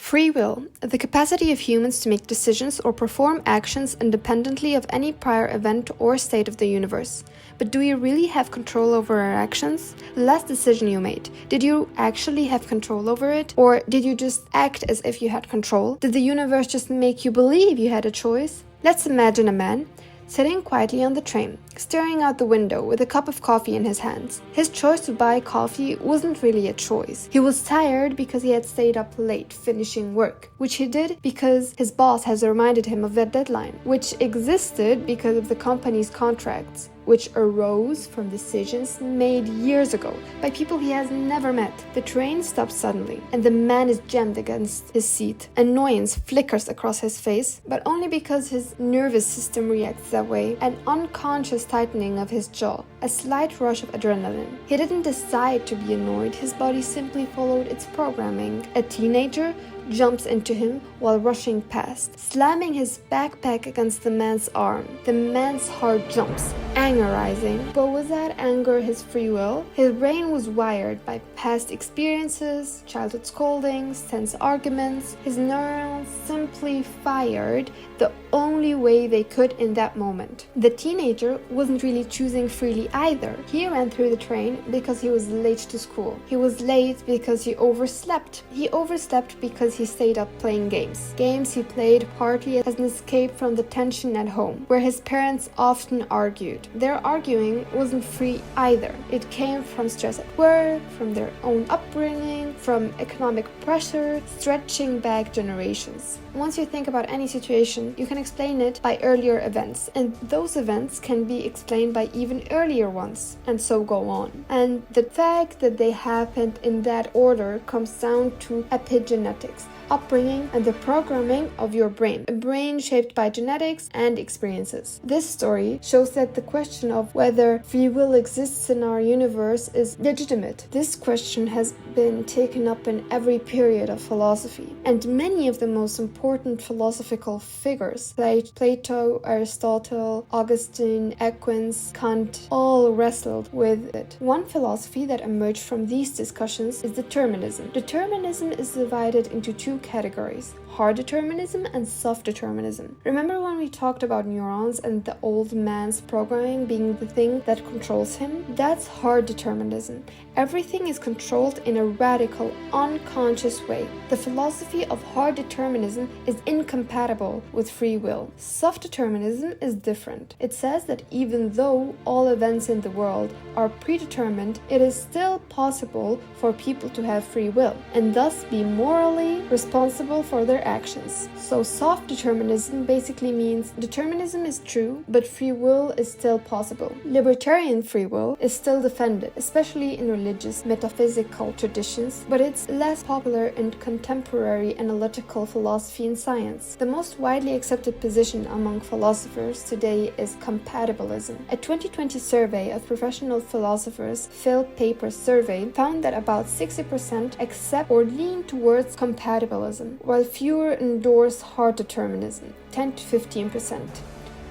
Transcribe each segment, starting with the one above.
Free will, the capacity of humans to make decisions or perform actions independently of any prior event or state of the universe. But do you really have control over our actions? The last decision you made, did you actually have control over it? Or did you just act as if you had control? Did the universe just make you believe you had a choice? Let's imagine a man sitting quietly on the train, staring out the window with a cup of coffee in his hands. His choice to buy coffee wasn't really a choice. He was tired because he had stayed up late finishing work, which he did because his boss has reminded him of that deadline, which existed because of the company's contracts, which arose from decisions made years ago by people he has never met. The train stops suddenly, and the man is jammed against his seat. Annoyance flickers across his face, but only because his nervous system reacts that way. An unconscious tightening of his jaw, a slight rush of adrenaline. He didn't decide to be annoyed, his body simply followed its programming. A teenager jumps into him while rushing past, slamming his backpack against the man's arm. The man's heart jumps, anger rising. But was that anger his free will? His brain was wired by past experiences, childhood scoldings, tense arguments. His neurons simply fired the only way they could in that moment. The teenager wasn't really choosing freely either. He ran through the train because he was late to school. He was late because he overslept. He overslept because he stayed up playing games. Games he played partly as an escape from the tension at home, where his parents often argued. Their arguing wasn't free either. It came from stress at work, from their own upbringing, from economic pressure, stretching back generations. Once you think about any situation, you can explain it by earlier events, and those events can be explained by even earlier ones, and so go on. And the fact that they happened in that order comes down to epigenetics, upbringing, and the programming of your brain, a brain shaped by genetics and experiences. This story shows that the question of whether free will exists in our universe is legitimate. This question has been taken up in every period of philosophy, and many of the most important philosophical figures, like Plato, Aristotle, Augustine, Aquinas, Kant, all wrestled with it. One philosophy that emerged from these discussions is determinism. Determinism is divided into two categories: hard determinism and soft determinism. Remember when we talked about neurons and the old man's programming being the thing that controls him? That's hard determinism. Everything is controlled in a radical, unconscious way. The philosophy of hard determinism is incompatible with free will. Soft determinism is different. It says that even though all events in the world are predetermined, it is still possible for people to have free will and thus be morally responsible for their actions. So soft determinism basically means determinism is true, but free will is still possible. Libertarian free will is still defended, especially in religious, metaphysical traditions, but it's less popular in contemporary analytical philosophy and science. The most widely accepted position among philosophers today is compatibilism. A 2020 survey of professional philosophers, Phil Paper's survey, found that about 60% accept or lean towards compatibilism, while fewer endorse hard determinism, 10 to 15%.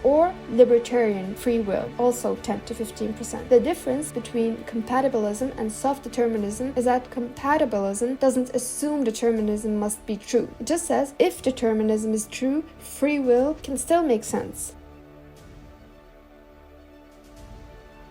Or libertarian free will, also 10 to 15%. The difference between compatibilism and soft determinism is that compatibilism doesn't assume determinism must be true. It just says if determinism is true, free will can still make sense.